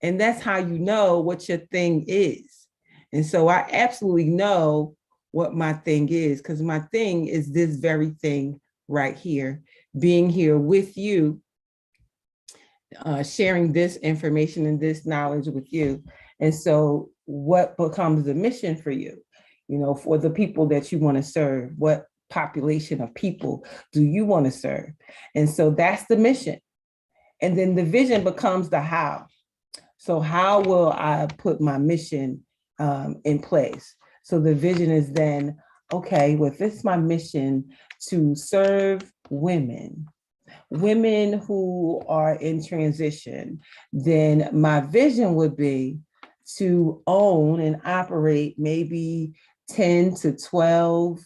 And that's how you know what your thing is. And so I absolutely know what my thing is, because my thing is this very thing right here, being here with you, sharing this information and this knowledge with you. And so what becomes the mission for you, for the people that you want to serve? What population of people do you want to serve? And so that's the mission. And then the vision becomes the how. So how will I put my mission in place? So the vision is then, okay, well, if it's my mission to serve women who are in transition, then my vision would be to own and operate maybe 10 to 12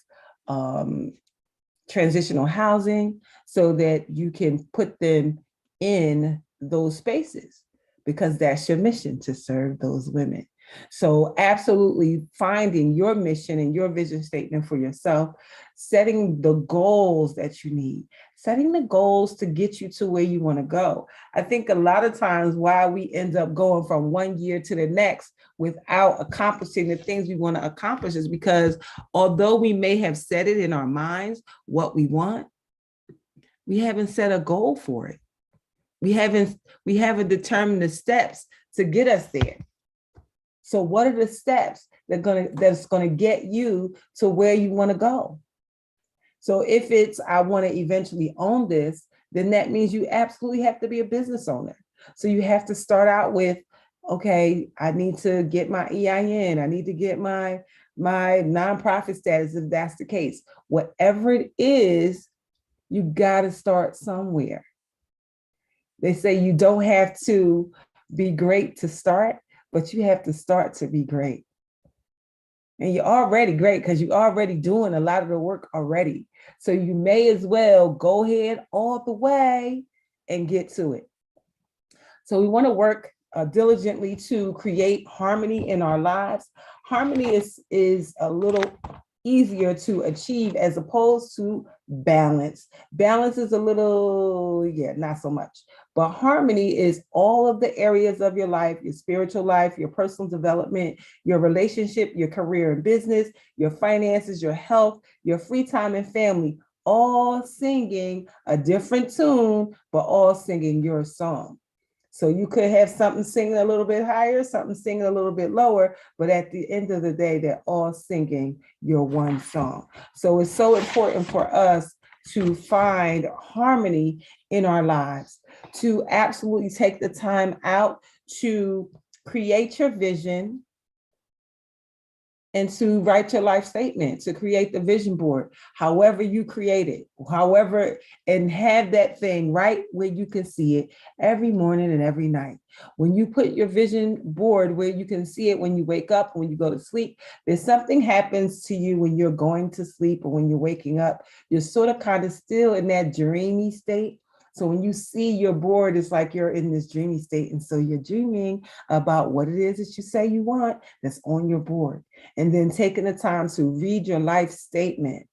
transitional housing, so that you can put them in those spaces, because that's your mission, to serve those women. So absolutely finding your mission and your vision statement for yourself, setting the goals that you need, setting the goals to get you to where you want to go. I think a lot of times why we end up going from one year to the next without accomplishing the things we want to accomplish is because although we may have set it in our minds what we want, we haven't set a goal for it. We haven't determined the steps to get us there. So what are the steps that's gonna get you to where you want to go? So if it's, I want to eventually own this, then that means you absolutely have to be a business owner. So you have to start out with, okay, I need to get my EIN. I need to get my nonprofit status, if that's the case. Whatever it is, you got to start somewhere. They say you don't have to be great to start, but you have to start to be great. And you're already great because you're already doing a lot of the work already. So you may as well go ahead all the way and get to it. So we want to work diligently to create harmony in our lives. Harmony is a little easier to achieve as opposed to balance. Balance is a little, not so much. But harmony is all of the areas of your life, your spiritual life, your personal development, your relationship, your career and business, your finances, your health, your free time and family, all singing a different tune, but all singing your song. So you could have something singing a little bit higher, something singing a little bit lower, but at the end of the day, they're all singing your one song. So it's so important for us to find harmony in our lives, to absolutely take the time out to create your vision and to write your life statement, to create the vision board, however you create it, and have that thing right where you can see it every morning and every night. When you put your vision board where you can see it when you wake up, when you go to sleep, there's something happens to you when you're going to sleep or when you're waking up. You're sort of kind of still in that dreamy state. So when you see your board, it's like you're in this dreamy state. And so you're dreaming about what it is that you say you want that's on your board. And then taking the time to read your life statement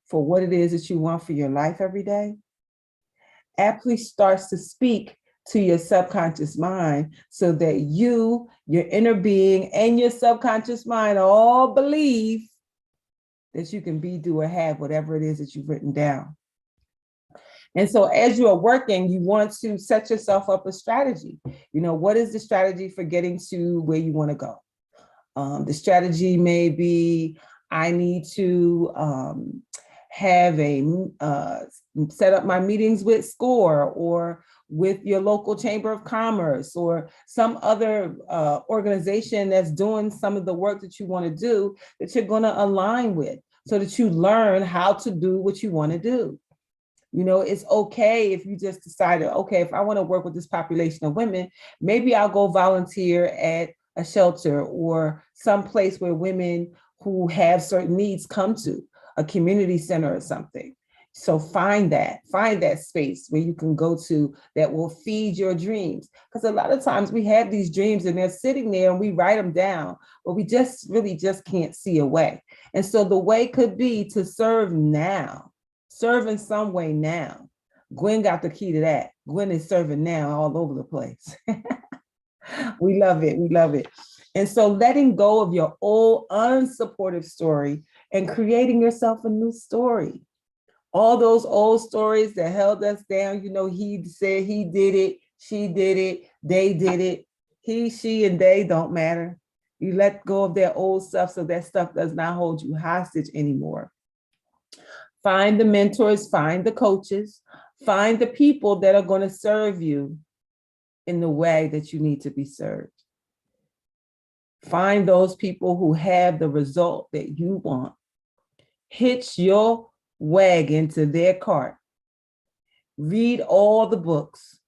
for what it is that you want for your life every day, aptly starts to speak to your subconscious mind so that you, your inner being, and your subconscious mind all believe that you can be, do, or have whatever it is that you've written down. And so as you are working, you want to set yourself up a strategy. What is the strategy for getting to where you want to go? The strategy may be, I need to have set up my meetings with SCORE or with your local chamber of commerce or some other organization that's doing some of the work that you want to do that you're going to align with, so that you learn how to do what you want to do. It's okay if you just decided, okay, if I want to work with this population of women, maybe I'll go volunteer at a shelter or some place where women who have certain needs come to, a community center or something. So find that space where you can go to that will feed your dreams. Because a lot of times we have these dreams and they're sitting there and we write them down, but we just can't see a way. And so the way could be to serve now. Serve in some way now. Gwen got the key to that. Gwen is serving now all over the place. We love it. We love it. And so letting go of your old unsupportive story and creating yourself a new story. All those old stories that held us down, you know, he said he did it, she did it, they did it. He, she, and they don't matter. You let go of that old stuff so that stuff does not hold you hostage anymore. Find the mentors, find the coaches, find the people that are going to serve you in the way that you need to be served. Find those people who have the result that you want. Hitch your wagon to their cart. Read all the books.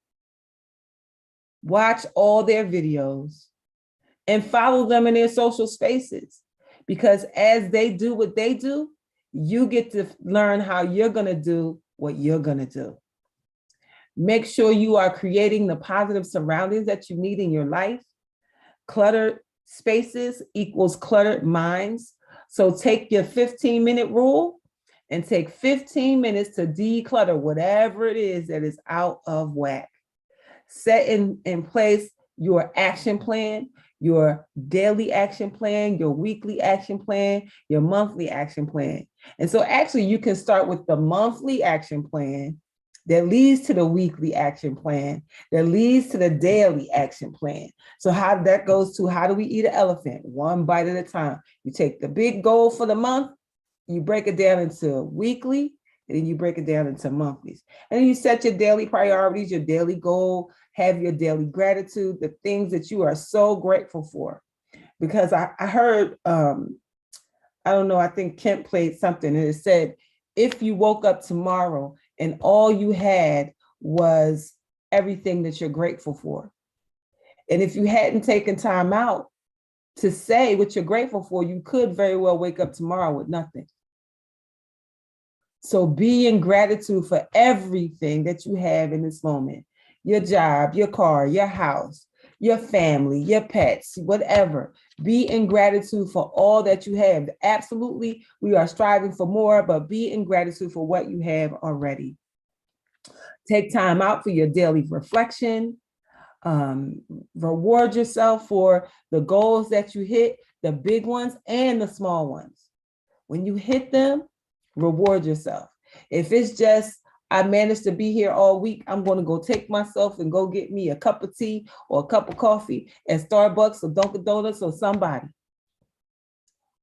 Watch all their videos and follow them in their social spaces. Because as they do what they do, you get to learn how you're going to do what you're going to do. Make sure you are creating the positive surroundings that you need in your life. Cluttered spaces equals cluttered minds. So take your 15-minute rule and take 15 minutes to declutter whatever it is that is out of whack. Set in place your action plan, your daily action plan, your weekly action plan, your monthly action plan. And so actually you can start with the monthly action plan that leads to the weekly action plan, that leads to the daily action plan. So how that goes to, how do we eat an elephant? One bite at a time. You take the big goal for the month, you break it down into weekly, and then you break it down into monthlies. And then you set your daily priorities, your daily goal, have your daily gratitude, the things that you are so grateful for. Because I heard, I don't know, I think Kent played something and it said, if you woke up tomorrow and all you had was everything that you're grateful for, and if you hadn't taken time out to say what you're grateful for, you could very well wake up tomorrow with nothing. So be in gratitude for everything that you have in this moment. Your job, your car, your house, your family, your pets, whatever. Be in gratitude for all that you have. Absolutely, we are striving for more, but be in gratitude for what you have already. Take time out for your daily reflection. Reward yourself for the goals that you hit, the big ones and the small ones. When you hit them, reward yourself. If it's just, I managed to be here all week, I'm going to go take myself and go get me a cup of tea or a cup of coffee at Starbucks or Dunkin' Donuts or somebody.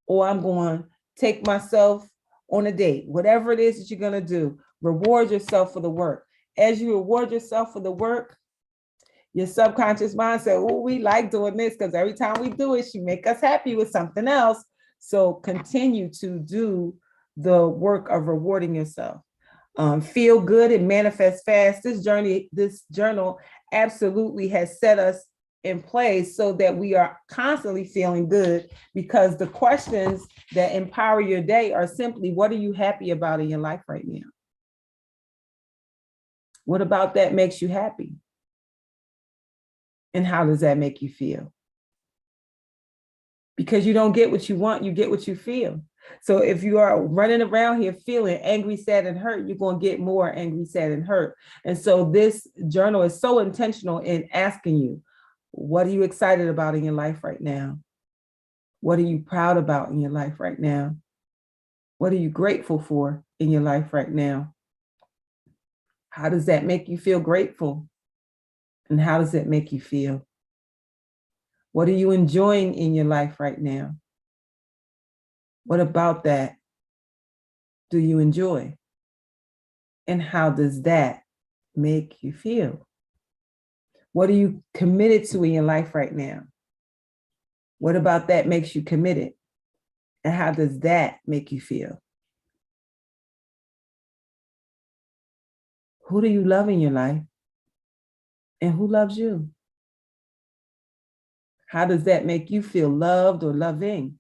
Or I'm going to take myself on a date. Whatever it is that you're going to do, reward yourself for the work. As you reward yourself for the work, your subconscious mind says, oh, we like doing this because every time we do it, she make us happy with something else. So continue to do the work of rewarding yourself. Feel good and manifest fast. This journal absolutely has set us in place so that we are constantly feeling good, because the questions that empower your day are simply, what are you happy about in your life right now? What about that makes you happy? And how does that make you feel? Because you don't get what you want, you get what you feel. So if you are running around here feeling angry, sad, and hurt, you're going to get more angry, sad, and hurt. And so this journal is so intentional in asking you, what are you excited about in your life right now? What are you proud about in your life right now? What are you grateful for in your life right now? How does that make you feel grateful? And how does it make you feel? What are you enjoying in your life right now? What about that do you enjoy? And how does that make you feel? What are you committed to in your life right now? What about that makes you committed? And how does that make you feel? Who do you love in your life? And who loves you? How does that make you feel loved or loving?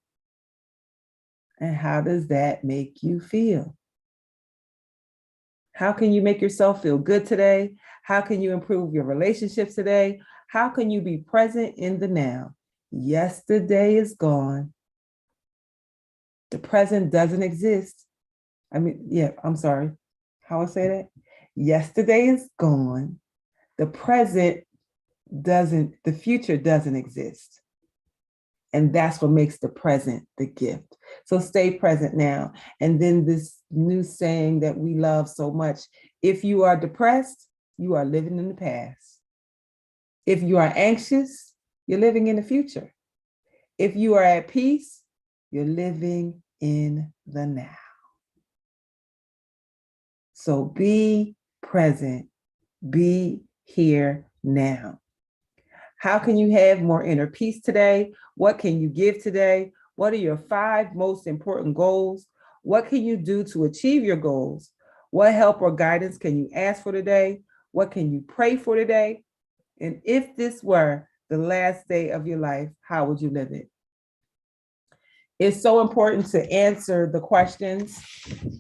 And how does that make you feel? How can you make yourself feel good today? How can you improve your relationships today? How can you be present in the now? Yesterday is gone. The present doesn't exist. I'm sorry. How I say that? Yesterday is gone. The present the future doesn't exist. And that's what makes the present the gift. So stay present now. And then this new saying that we love so much, if you are depressed, you are living in the past. If you are anxious, you're living in the future. If you are at peace, you're living in the now. So be present, be here now. How can you have more inner peace today? What can you give today? What are your 5 most important goals? What can you do to achieve your goals? What help or guidance can you ask for today? What can you pray for today? And if this were the last day of your life, how would you live it? It's so important to answer the questions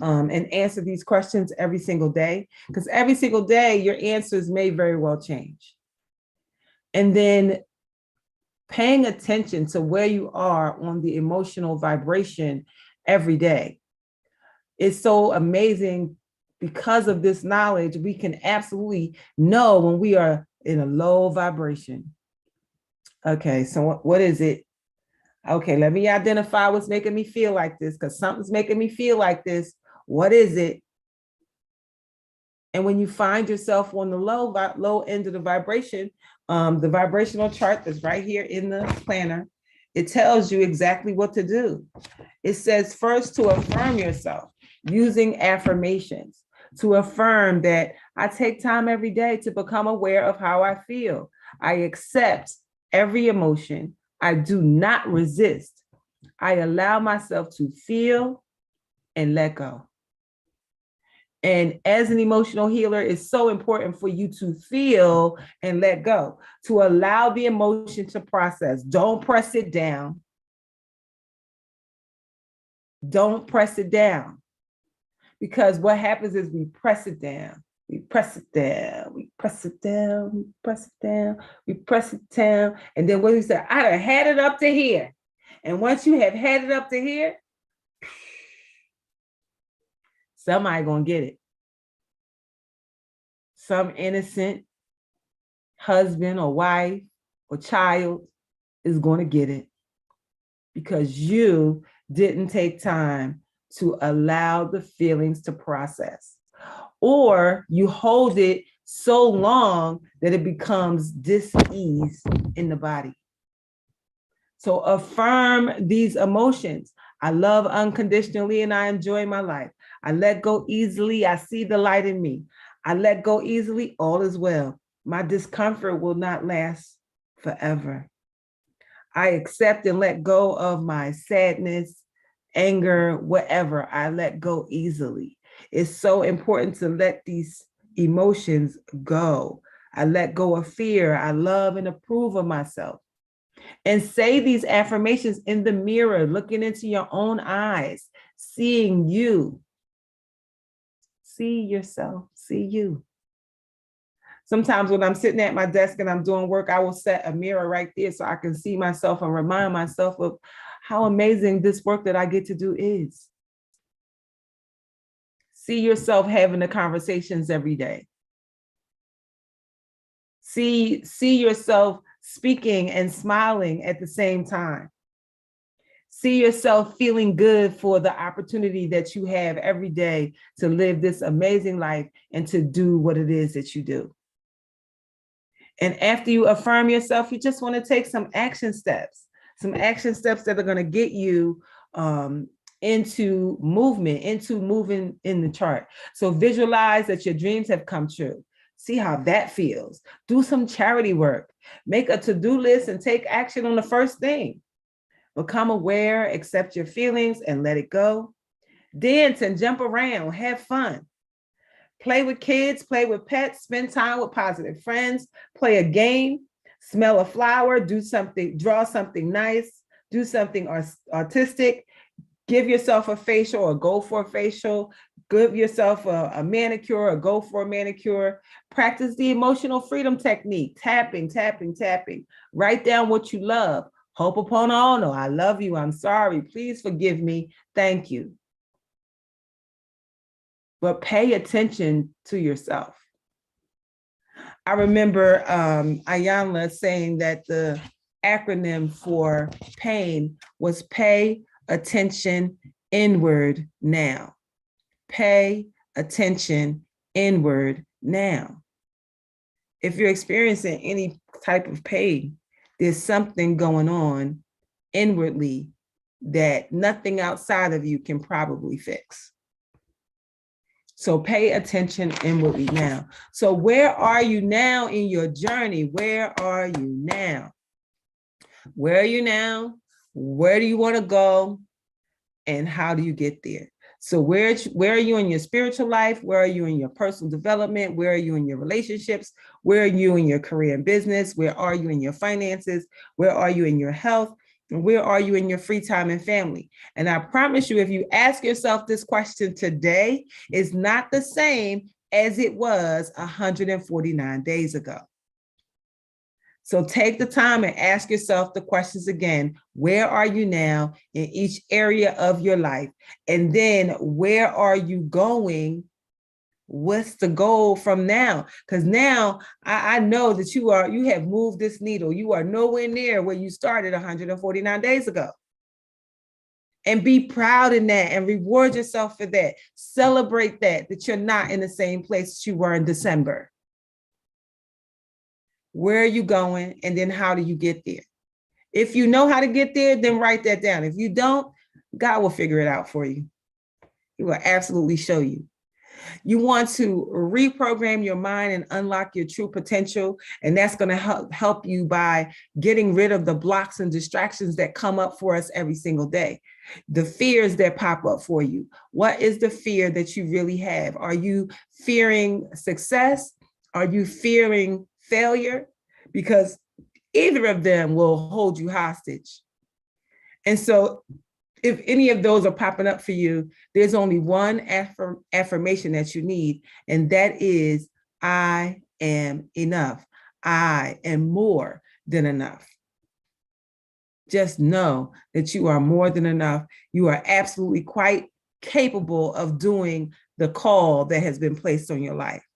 and answer these questions every single day, because every single day your answers may very well change. And then paying attention to where you are on the emotional vibration every day. It's so amazing. Because of this knowledge, we can absolutely know when we are in a low vibration. Okay, so what is it? Okay, let me identify what's making me feel like this, because something's making me feel like this. What is it? And when you find yourself on the low end of the vibration, the vibrational chart that's right here in the planner, it tells you exactly what to do. It says first to affirm yourself using affirmations, to affirm that I take time every day to become aware of how I feel. I accept every emotion. I do not resist. I allow myself to feel and let go. And as an emotional healer, it's so important for you to feel and let go, to allow the emotion to process. Don't press it down. Don't press it down. Because what happens is we press it down. We press it down. We press it down. We press it down. We press it down. And then what do you say? I done had it up to here. And once you have had it up to here, somebody gonna get it. Some innocent husband or wife or child is going to get it because you didn't take time to allow the feelings to process, or you hold it so long that it becomes dis-ease in the body. So affirm these emotions. I love unconditionally and I enjoy my life. I let go easily. I see the light in me. I let go easily. All is well. My discomfort will not last forever. I accept and let go of my sadness, anger, whatever. I let go easily. It's so important to let these emotions go. I let go of fear. I love and approve of myself. And say these affirmations in the mirror, looking into your own eyes, seeing you. See yourself, see you. Sometimes when I'm sitting at my desk and I'm doing work, I will set a mirror right there so I can see myself and remind myself of how amazing this work that I get to do is. See yourself having the conversations every day. See yourself speaking and smiling at the same time. See yourself feeling good for the opportunity that you have every day to live this amazing life and to do what it is that you do. And after you affirm yourself, you just want to take some action steps that are going to get you into movement, into moving in the chart. So visualize that your dreams have come true. See how that feels. Do some charity work. Make a to-do list and take action on the first thing. Become aware, accept your feelings, and let it go. Dance and jump around, have fun. Play with kids, play with pets, spend time with positive friends, play a game, smell a flower, do something, draw something nice, do something artistic, give yourself a facial or go for a facial, give yourself a manicure or go for a manicure. Practice the emotional freedom technique, tapping, tapping, tapping. Write down what you love. Ho'oponopono, I love you, I'm sorry, please forgive me, thank you. But pay attention to yourself. I remember Ayanla saying that the acronym for pain was pay attention inward now. Pay attention inward now. If you're experiencing any type of pain, there's something going on inwardly that nothing outside of you can probably fix. So pay attention inwardly now. So where are you now in your journey? Where are you now? Where are you now? Where do you want to go? And how do you get there? So where are you in your spiritual life? Where are you in your personal development? Where are you in your relationships? Where are you in your career and business? Where are you in your finances? Where are you in your health? And where are you in your free time and family? And I promise you, if you ask yourself this question today, it's not the same as it was 149 days ago. So take the time and ask yourself the questions again. Where are you now in each area of your life? And then where are you going? What's the goal from now? Because now I know that you have moved this needle. You are nowhere near where you started 149 days ago. And be proud in that and reward yourself for that. Celebrate that you're not in the same place that you were in December. Where are you going? And then how do you get there? If you know how to get there, then write that down. If you don't, God will figure it out for you. He will absolutely show you. You want to reprogram your mind and unlock your true potential. And that's going to help you by getting rid of the blocks and distractions that come up for us every single day. The fears that pop up for you. What is the fear that you really have? Are you fearing success? Are you fearing failure? Because either of them will hold you hostage. And so if any of those are popping up for you, there's only one affirmation that you need, and that is, I am enough. I am more than enough. Just know that you are more than enough. You are absolutely quite capable of doing the call that has been placed on your life.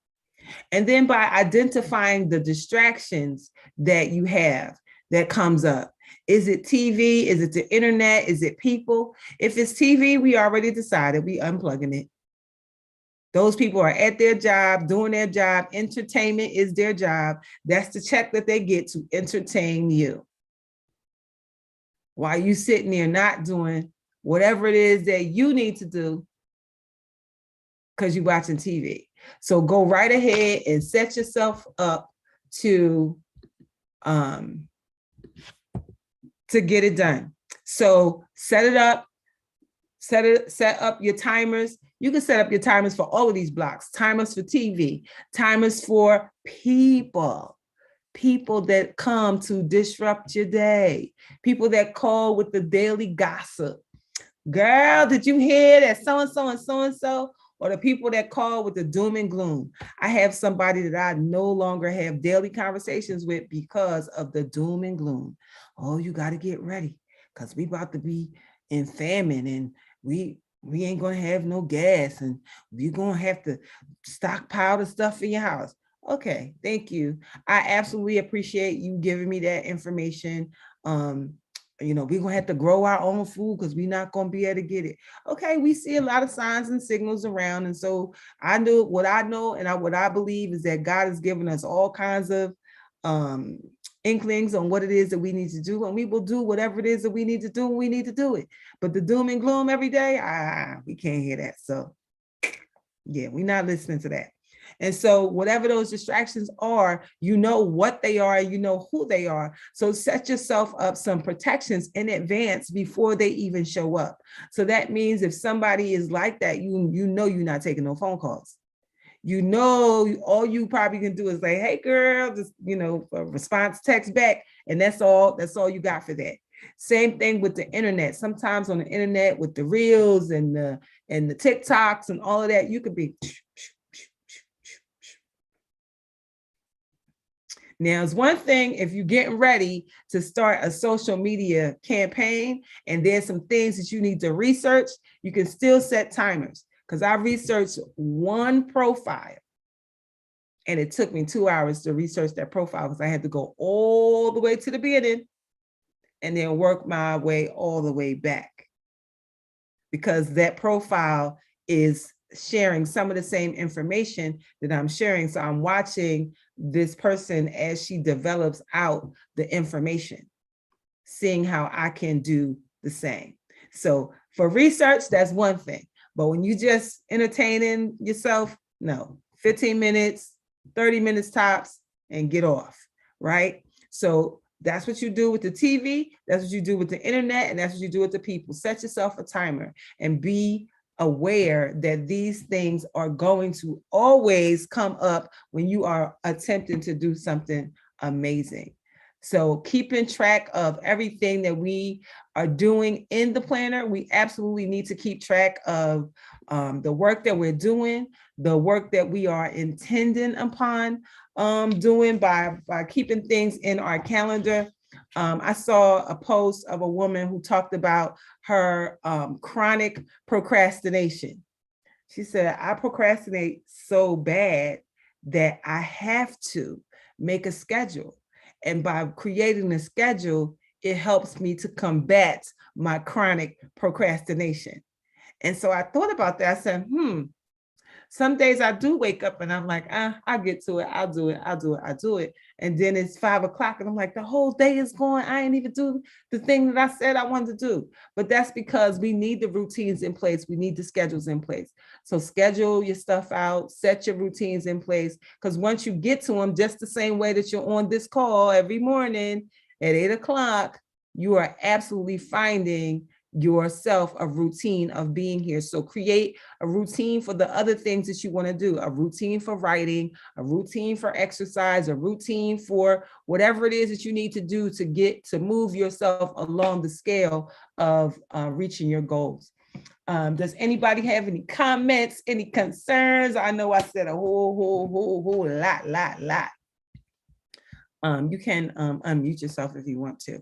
And then by identifying the distractions that you have that comes up. Is it TV? Is it the internet? Is it people? If it's TV, we already decided we unplugging it. Those people are at their job, doing their job. Entertainment is their job. That's the check that they get to entertain you. While you sitting there not doing whatever it is that you need to do because you're watching TV. So go right ahead and set yourself up to get it done. So set up your timers. You can set up your timers for all of these blocks, timers for TV, timers for people that come to disrupt your day, people that call with the daily gossip. Girl, did you hear that so-and-so and so-and-so? Or the people that call with the doom and gloom. I have somebody that I no longer have daily conversations with because of the doom and gloom. Oh, you got to get ready because we about to be in famine and we ain't going to have no gas and you're going to have to stockpile the stuff in your house. Okay, thank you. I absolutely appreciate you giving me that information. We're going to have to grow our own food because we're not going to be able to get it. Okay, we see a lot of signs and signals around. And so I know what I know and what I believe is that God has given us all kinds of inklings on what it is that we need to do. And we will do whatever it is that we need to do when we need to do it. But the doom and gloom every day, we can't hear that. So yeah, we're not listening to that. And so whatever those distractions are, you know what they are, you know who they are. So set yourself up some protections in advance before they even show up. So that means if somebody is like that, you know you're not taking no phone calls. You know, all you probably can do is say, hey girl, just, a response text back. And that's all you got for that. Same thing with the internet. Sometimes on the internet with the reels and the TikToks and all of that, you could be. Now, it's one thing if you're getting ready to start a social media campaign and there's some things that you need to research, you can still set timers. Because I researched one profile And it took me 2 hours to research that profile because I had to go all the way to the beginning and then work my way all the way back. Because that profile is sharing some of the same information that I'm sharing. So I'm watching this person as she develops out the information, seeing how I can do the same. So for research, that's one thing. But when you just entertaining yourself, no, 15 minutes, 30 minutes tops, and get off, right? So that's what you do with the TV, that's what you do with the internet, and that's what you do with the people. Set yourself a timer and be aware that these things are going to always come up when you are attempting to do something amazing. So keeping track of everything that we are doing in the planner, we absolutely need to keep track of the work that we're doing, the work that we are intending upon doing by keeping things in our calendar. I saw a post of a woman who talked about her chronic procrastination. She said, I procrastinate so bad that I have to make a schedule. And by creating a schedule, it helps me to combat my chronic procrastination. And so I thought about that. I said, some days I do wake up and I'm like, I'll get to it. I'll do it. And then it's 5 o'clock and I'm like, the whole day is going. I ain't even do the thing that I said I wanted to do. But that's because we need the routines in place. We need the schedules in place. So schedule your stuff out, set your routines in place. Because once you get to them, just the same way that you're on this call every morning at 8 o'clock, you are absolutely finding yourself a routine of being here. So create a routine for the other things that you want to do, a routine for writing, a routine for exercise, a routine for whatever it is that you need to do to get to move yourself along the scale of reaching your goals. Does anybody have any comments, any concerns? I know I said a whole lot. You can unmute yourself if you want to.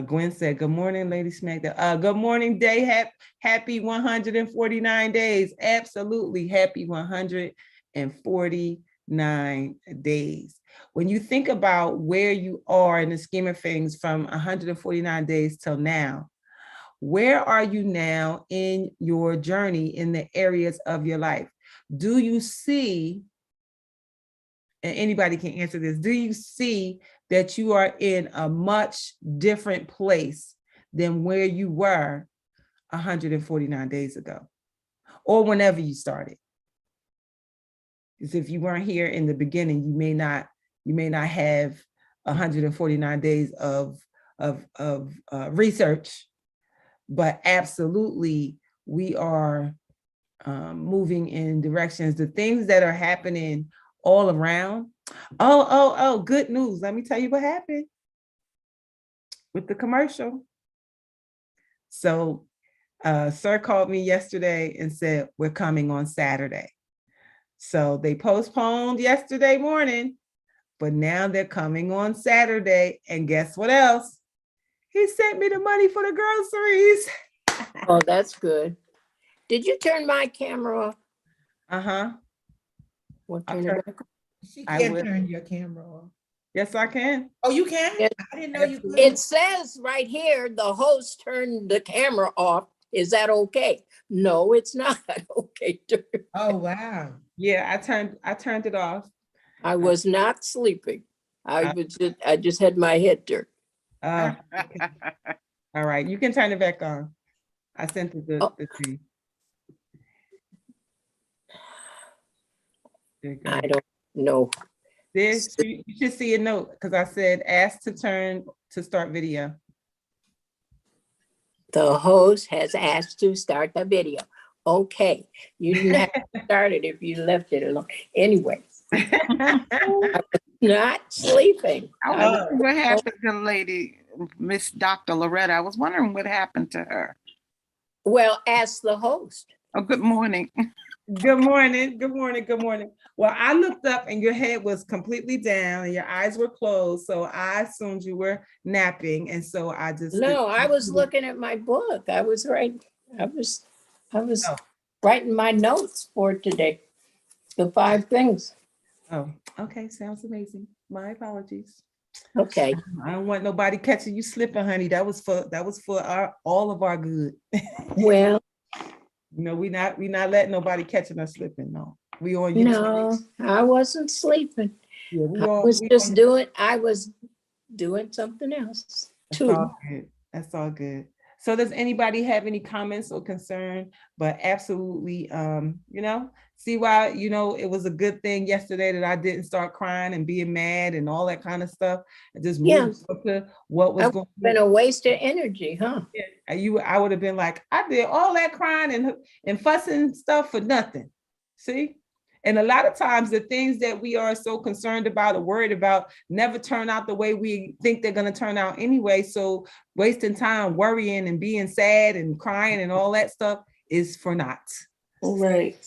Gwen said, good morning, Lady Smack. Good morning, Day. Happy 149 days. Absolutely happy 149 days. When you think about where you are in the scheme of things from 149 days till now, where are you now in your journey in the areas of your life? Do you see, and anybody can answer this, do you see that you are in a much different place than where you were 149 days ago, or whenever you started? Because if you weren't here in the beginning, you may not have 149 days of research, but absolutely we are moving in directions. The things that are happening all around. Oh, good news. Let me tell you what happened with the commercial. So sir called me yesterday and said, we're coming on Saturday. So they postponed yesterday morning, but now they're coming on Saturday. And guess what else? He sent me the money for the groceries. Oh, that's good. Did you turn my camera off? What, turn it back on? She can't turn your camera off. Yes, I can. Oh, you can? Yes. I didn't know you could. It says right here, the host turned the camera off. Is that okay? No, it's not okay. Oh, wow. Yeah, I turned it off. I was not sleeping. I just had my head turned. Okay. All right, you can turn it back on. I sent it the thing. I don't know. This, you should see a note because I said ask to start video. The host has asked to start the video. Okay, you didn't have to start it if you left it alone. Anyway, I was not sleeping. I was wondering what happened to Lady Miss Dr. Loretta. I was wondering what happened to her. Well, ask the host. Oh, good morning. Good morning. Well, I looked up and your head was completely down and your eyes were closed. So I assumed you were napping. And so I just. No, I was looking at my book. I was writing my notes for today. The 5 things. Oh, okay. Sounds amazing. My apologies. Okay. I don't want nobody catching you slipping, honey. That was for all of our good. Well, We not letting nobody catching us slipping. No, we on YouTube. no, I wasn't sleeping. Yeah, I was doing something else That's too. all good. That's all good. So does anybody have any comments or concern? But absolutely, see why, it was a good thing yesterday that I didn't start crying and being mad and all that kind of stuff. And just moved to what was going on. Been a waste of energy, huh? Yeah, I would have been like, I did all that crying and fussing stuff for nothing. See? And a lot of times the things that we are so concerned about or worried about never turn out the way we think they're going to turn out anyway. So wasting time worrying and being sad and crying and all that stuff is for naught. Right.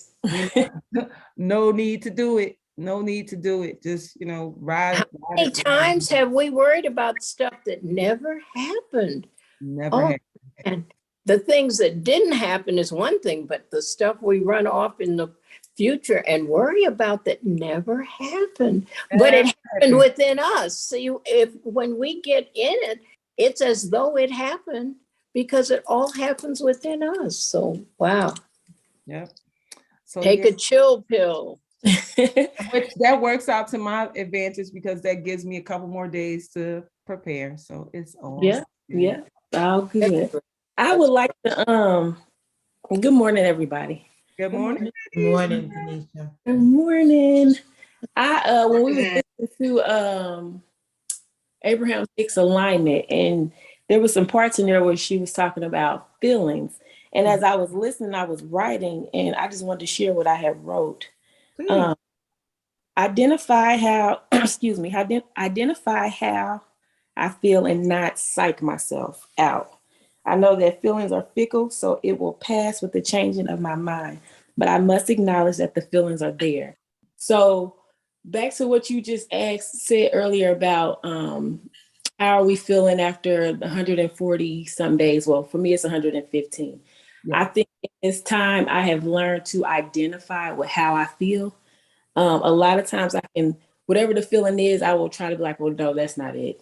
No need to do it. No need to do it. Just, ride. How many times have we worried about stuff that never happened? Never happened. And the things that didn't happen is one thing, but the stuff we run off in the future and worry about that never happened, but it happened within us. See, when we get in it, it's as though it happened because it all happens within us. So, wow. Yep. So take a chill pill. Which that works out to my advantage because that gives me a couple more days to prepare. So it's all yeah, all good. I would like to good morning, everybody. Good morning. Good morning, Tanisha. Good morning. I when we were listening to Abraham Hicks alignment, and there was some parts in there where she was talking about feelings. And as I was listening, I was writing, and I just wanted to share what I had wrote. Identify how, identify how I feel and not psych myself out. I know that feelings are fickle, so it will pass with the changing of my mind, but I must acknowledge that the feelings are there. So back to what you just said earlier about how are we feeling after 140 some days? Well, for me, it's 115. Yeah. I think in this time I have learned to identify with how I feel. A lot of times I can, whatever the feeling is, I will try to be like, well, no, that's not it,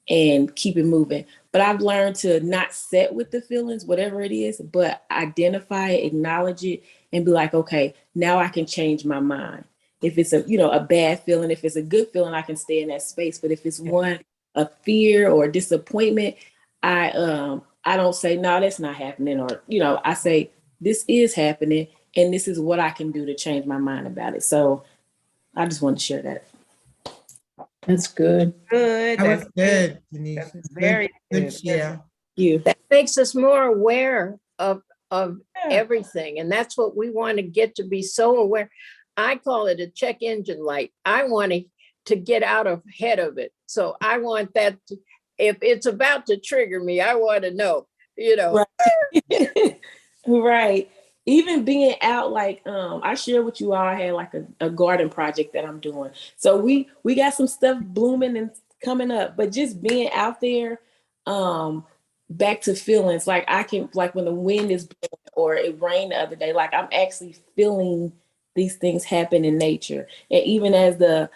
and keep it moving. But I've learned to not set with the feelings, whatever it is, but identify it, acknowledge it, and be like, okay, now I can change my mind. If it's a bad feeling, if it's a good feeling, I can stay in that space. But if it's one, a fear or a disappointment, I don't say, no, that's not happening. Or, I say, this is happening and this is what I can do to change my mind about it. So I just wanted to share that. That's good. Good. That was good, Denise. That's very good. Yeah. That makes us more aware of everything. And that's what we want to get to be so aware. I call it a check engine light. I want to get out ahead of it. So I want that if it's about to trigger me, I want to know, Right. Right. Even being out, like I shared with you all, I had like a garden project that I'm doing. So we got some stuff blooming and coming up, but just being out there, back to feelings, like I can, like when the wind is blowing or it rained the other day, like I'm actually feeling these things happen in nature. And even as the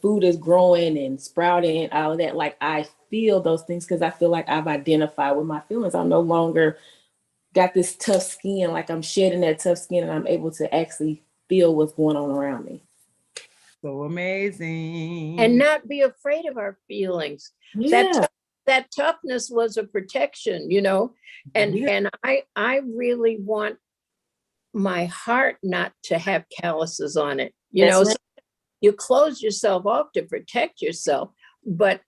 food is growing and sprouting and all of that, like I feel those things because I feel like I've identified with my feelings. I'm no longer got this tough skin, like I'm shedding that tough skin and I'm able to actually feel what's going on around me. So amazing. And not be afraid of our feelings. Yeah. That toughness was a protection, and I really want my heart not to have calluses on it. Right. So you close yourself off to protect yourself, but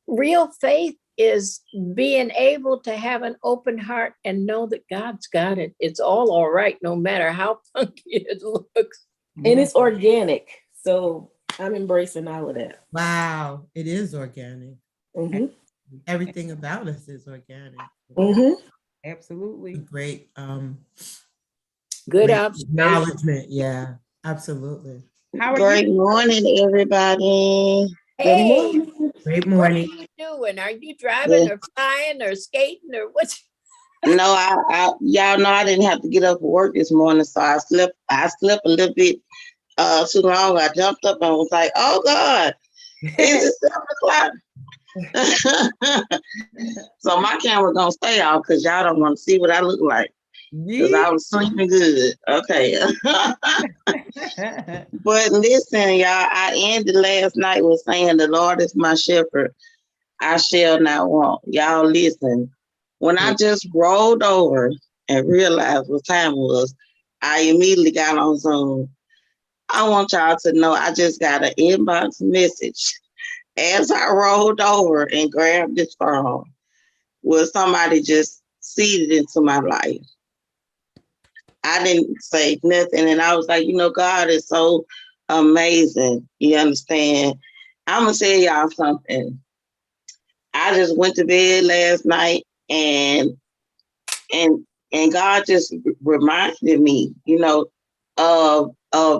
real faith is being able to have an open heart and know that God's got it. It's all right, no matter how funky it looks. And it's organic. So I'm embracing all of that. Wow. It is organic. Mm-hmm. Everything about us is organic. Mm-hmm. Absolutely. Great good acknowledgement. Yeah, absolutely. Great morning, everybody. Hey, Great what are morning. you doing? Are you driving or flying or skating or what's? No, I y'all know I didn't have to get up for work this morning, so I slept a little bit too long. I jumped up and was like, "Oh God, is it 7 o'clock?" So my camera gonna stay off because y'all don't want to see what I look like because I was sleeping good. Okay. But listen, y'all, I ended last night with saying, "The Lord is my shepherd, I shall not want." Y'all listen. When I just rolled over and realized what time it was, I immediately got on Zoom. I want y'all to know I just got an inbox message as I rolled over and grabbed this phone where somebody just seeded into my life. I didn't say nothing. And I was like, God is so amazing. You understand? I'm going to tell y'all something. I just went to bed last night and God just reminded me, of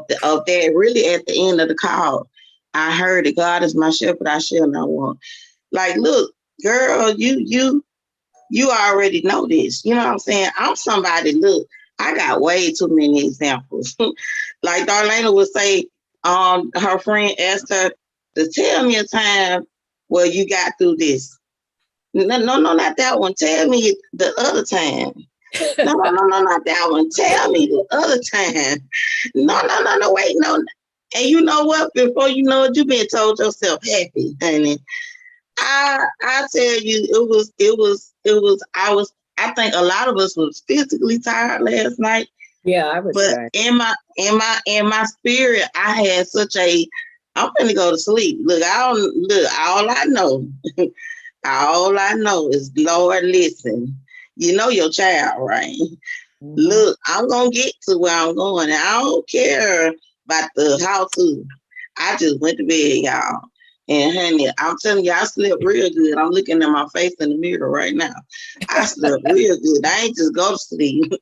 that really at the end of the call. I heard that God is my shepherd, I shall not want. Like, look, girl, you already know this. You know what I'm saying? I'm somebody, look, I got way too many examples. Like Darlaina would say, her friend asked her to tell me a time where you got through this. No, not that one. Tell me the other time. No, not that one. Tell me the other time. No, wait, no. And you know what? Before you know it, you've been told yourself happy, honey. I tell you, I think a lot of us was physically tired last night. Yeah, I was but tired. in my spirit, I had such a I'm gonna go to sleep. Look, all I know is, Lord, listen, you know your child, right? Mm-hmm. Look, I'm gonna get to where I'm going, and I don't care about the how to. I just went to bed, y'all. And honey, I'm telling you, I slept real good. I'm looking at my face in the mirror right now. I slept real good. I ain't just go to sleep.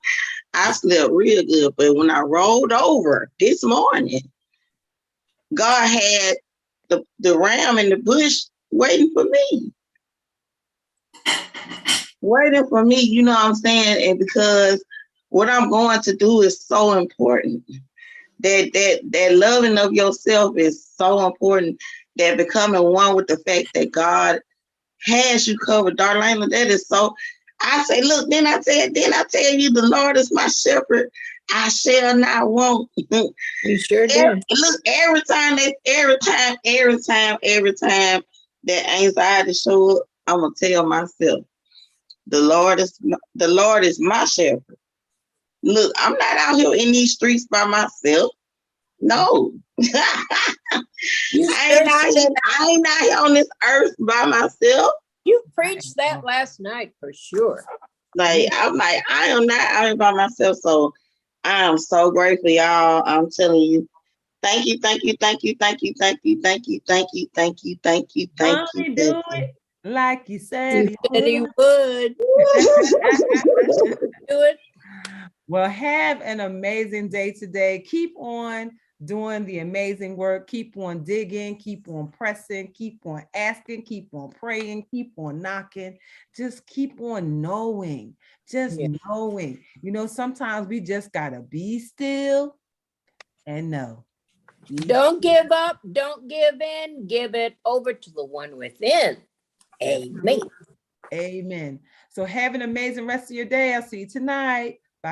I slept real good. But when I rolled over this morning, God had the ram in the bush waiting for me. Waiting for me, you know what I'm saying? And because what I'm going to do is so important. That loving of yourself is so important. That becoming one with the fact that God has you covered, Darlaina, that is so. I say, look, then I tell you, the Lord is my shepherd, I shall not want. You sure did. Look, every time that anxiety show up, I'm gonna tell myself, the Lord is my shepherd. Look, I'm not out here in these streets by myself. No. I ain't out here on this earth by myself. You preached that last night for sure. I am not out here by myself. So I am so grateful, y'all. I'm telling you. Thank you. Only do it like you said you said he would. Do it. Well, have an amazing day today. Keep on doing the amazing work. Keep on digging, keep on pressing, keep on asking, keep on praying, keep on knocking. Just keep on knowing, knowing. Sometimes we just gotta be still and know. Don't give up, don't give in, give it over to the one within. Amen. Amen. So have an amazing rest of your day. I'll see you tonight.